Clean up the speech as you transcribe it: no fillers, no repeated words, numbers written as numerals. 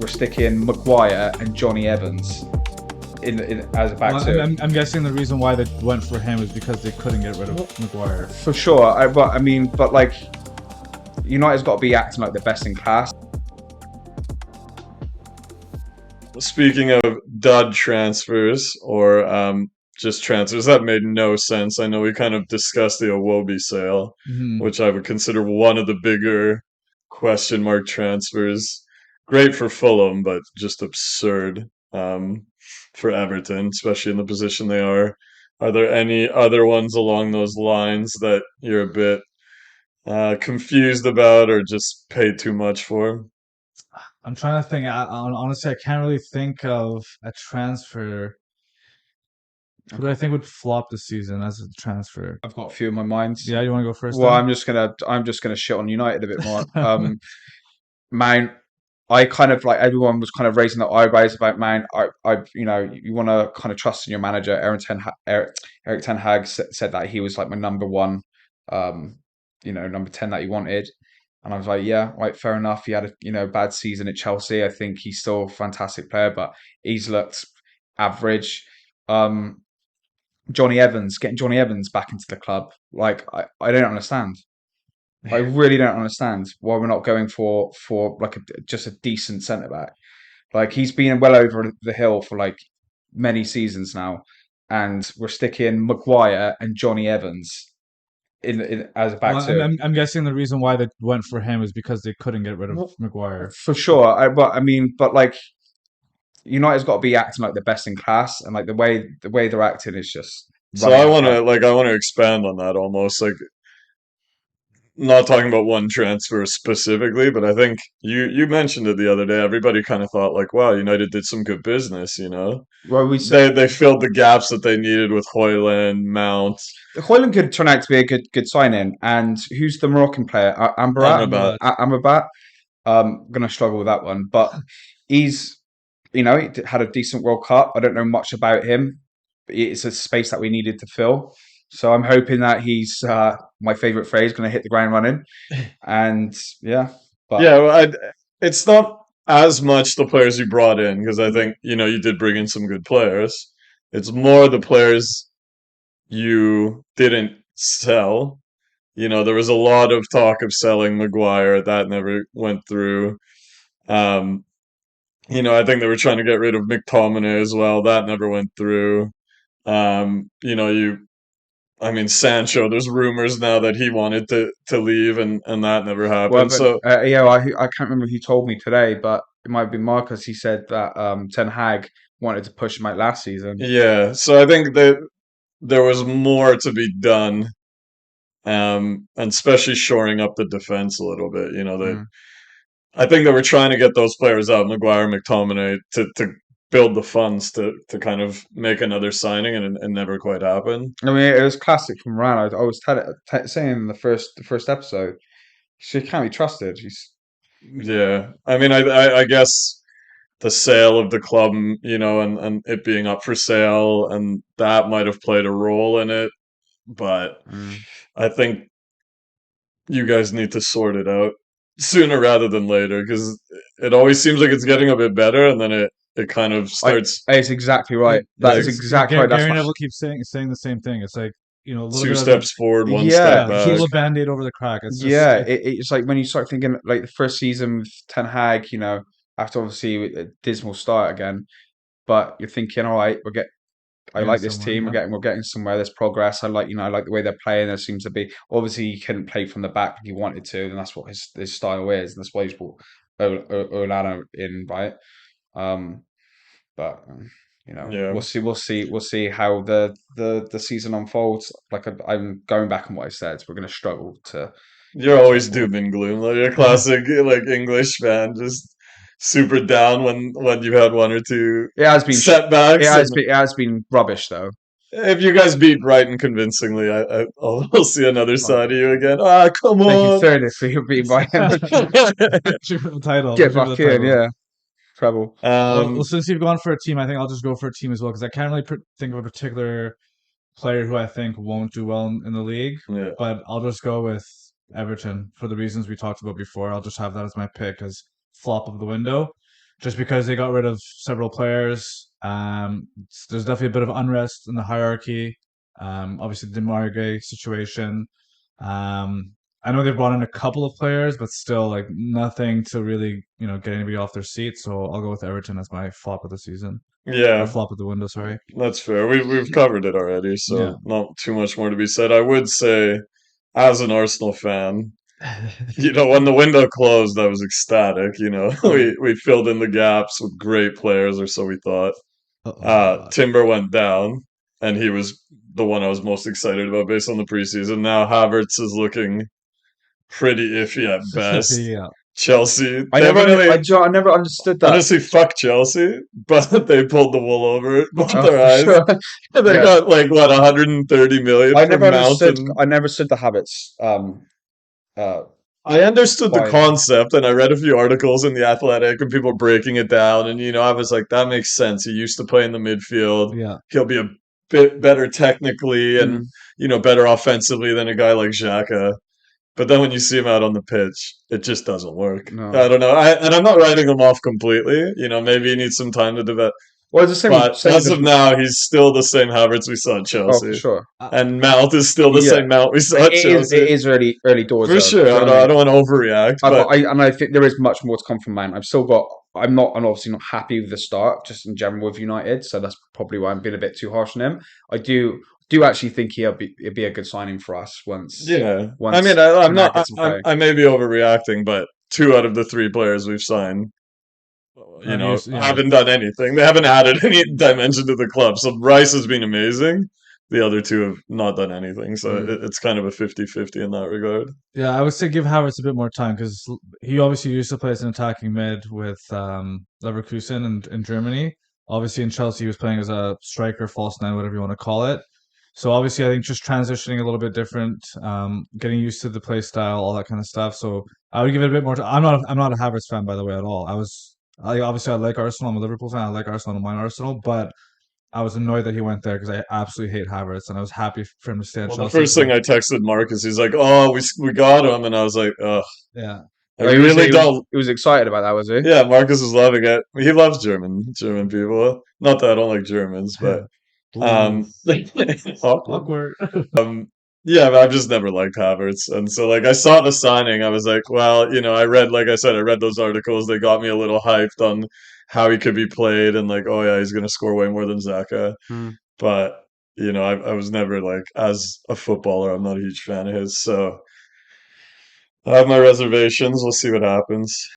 we're sticking Maguire and Johnny Evans in as a back Well, two. I'm guessing the reason why they went for him is because they couldn't get rid of Maguire. For sure. But like, United's got to be acting like the best in class. Speaking of dud transfers or just transfers that made no sense, I know we kind of discussed the Iwobi sale, which I would consider one of the bigger question mark transfers. Great for Fulham, but just absurd for Everton, especially in the position they are. Are there any other ones along those lines that you're a bit confused about or just paid too much for? I'm trying to think. Honestly, I can't really think of a transfer. Who do I think would flop this season as a transfer? I've got a few in my mind. Yeah, you want to go first? Well, Then? I'm just gonna shit on United a bit more. Mount, I kind of like everyone was kind of raising their eyebrows about Mount. You want to kind of trust in your manager. Eric Ten Hag said that he was like my number one, number 10 that he wanted, and I was like, yeah, right, fair enough. He had a bad season at Chelsea. I think he's still a fantastic player, but he's looked average. Um, getting Johnny Evans back into the club, like I don't understand. I really don't understand why we're not going for like just a decent centre back. Like he's been well over the hill for like many seasons now, and we're sticking Maguire and Johnny Evans in as a back Well, two. I'm guessing the reason why they went for him is because they couldn't get rid of Maguire. For sure. But like United's got to be acting like the best in class, and like the way they're acting is just So running I the want to club. like I want to expand on that almost like not talking about one transfer specifically, but I think you mentioned it the other day. Everybody kind of thought like, wow, United did some good business, you know. Well, They filled the gaps that they needed with Hoyland, Mount, Hoyland could turn out to be a good signing. And who's the Moroccan player? Ambarat. Amrabat. Amrabat. Gonna struggle with that one, but he's he had a decent World Cup. I don't know much about him, but it's a space that we needed to fill. So I'm hoping that he's my favorite phrase, going to hit the ground running. And yeah, but Yeah, well, it's not as much the players you brought in because I think you did bring in some good players. It's more the players you didn't sell. There was a lot of talk of selling Maguire. That never went through. Um, I think they were trying to get rid of McTominay as well. That never went through. I mean, Sancho, there's rumors now that he wanted to leave and that never well, happened. but So, I can't remember who told me today, but it might be Marcus. He said that Ten Hag wanted to push him out last season. yeah. So I think that there was more to be done, and especially shoring up the defense a little bit. Mm. I think they were trying to get those players out, Maguire, McTominay, to build the funds to kind of make another signing, and it never quite happened. I mean, it was classic from Ryan. I was saying in the first episode, she can't be trusted. She's Yeah, I mean, I guess the sale of the club, and it being up for sale, and that might have played a role in it. But mm. I think you guys need to sort it out sooner rather than later because it always seems like it's getting a bit better, and then it kind of starts It's exactly right. That is like exactly right. That's Gary what. Neville keeps saying the same thing. It's like a little two bit of a steps forward, one Yeah, step yeah, back. pull a band-aid over the crack. It's just Yeah, it's like when you start thinking like the first season with Ten Hag, after obviously a dismal start again, but you're thinking, all right, I getting like this somewhere. team. Yeah. We're getting somewhere. There's progress. I like the way they're playing. There seems to be obviously he couldn't play from the back like he wanted to, and that's what his style is, and that's why he's brought Olana in, right? Um, but Yeah, we'll see how the season unfolds. Like I'm going back on what I said. We're going to struggle you're to top always four. doom and gloom. Like a classic like English fan, just super down when you had one or two It has been setbacks. And it has been rubbish though. if you guys beat Brighton convincingly, I'll see another Oh, side of you again. Ah, come thank you, on. third if we beat by Shoot for the title. get Shoot for the back in, title. yeah, treble. Well, um, since you've gone for a team, I think I'll just go for a team as well because I can't really think of a particular player who I think won't do well in the league. yeah. But I'll just go with Everton for the reasons we talked about before. I'll just have that as my pick as flop of the window. just because they got rid of several players. There's definitely a bit of unrest in the hierarchy. Obviously, the Margay situation. I know they've brought in a couple of players, but still, like nothing to really, get anybody off their seat. So I'll go with Everton as my flop of the season, or Yeah, flop of the window. Sorry. that's fair. We've covered it already, Yeah. so not too much more to be said. I would say, as an Arsenal fan, when the window closed, I was ecstatic. We filled in the gaps with great players, or so we thought. Uh-oh. Timber went down, and he was the one I was most excited about based on the preseason. Now Havertz is looking pretty iffy at best. Yeah. Chelsea I definitely, I never understood that. honestly, fuck Chelsea, but they pulled the wool over both Oh, their for eyes. sure. They Yeah. got like what 130 million I for never Mount, understood. and I never understood the habits. Uh, I understood the buying. concept, and I read a few articles in the Athletic, and people breaking it down, and I was like, that makes sense. He used to play in the midfield. Yeah. He'll be a bit better technically, and Mm, better offensively than a guy like Xhaka. But then when you see him out on the pitch, it just doesn't work. I no. don't know. And I'm not writing him off completely. Maybe he needs some time to develop. Well, it's the same. But Same with as of the. now, he's still the same Havertz we saw at Oh, for Chelsea. sure. Uh, And Mount is still the Yeah, same Mount we but saw at it Chelsea. is early doors For though. sure. Do you know what I I mean? don't want to overreact, But but I think there is much more to come from Mount. I've still got. I'm obviously not happy with the start, just in general with United. So that's probably why I'm being a bit too harsh on him. I do actually think it'd be a good signing for us yeah. I mean, once I'm Ten Hag not. gets in play. I may be overreacting, but two out of the three players we've signed, yeah. haven't done anything. They haven't added any dimension to the club. So Rice has been amazing. The other two have not done anything. So Mm. it's kind of a 50-50 in that regard. Yeah, I would say give Havertz a bit more time because he obviously used to play as an attacking mid with Leverkusen and in Germany. Obviously, in Chelsea, he was playing as a striker, false nine, whatever you want to call it. So obviously, I think just transitioning a little bit different, getting used to the play style, all that kind of stuff. So I would give it a bit more time. I'm not a Havertz fan, by the way, at all. I like Arsenal. I'm a Liverpool fan. I like Arsenal. I don't mind Arsenal, but I was annoyed that he went there because I absolutely hate Havertz, and I was happy for him to stay at Well, the Chelsea. first thing I texted Marcus, he's like, "Oh, we got him," and I was like, "Ugh, Yeah. I Oh, really don't." he was excited about that, was he? Yeah, Marcus is loving it. He loves German people. Not that I don't like Germans, but Ooh, awkward. awkward. Yeah, but I've just never liked Havertz, and so like I saw the signing, I was like, well, I read, like I said, I read those articles. They got me a little hyped on how he could be played, and like, oh yeah, he's gonna score way more than Xhaka. Mm. But I was never like, as a footballer, I'm not a huge fan of his, so I have my reservations. We'll see what happens.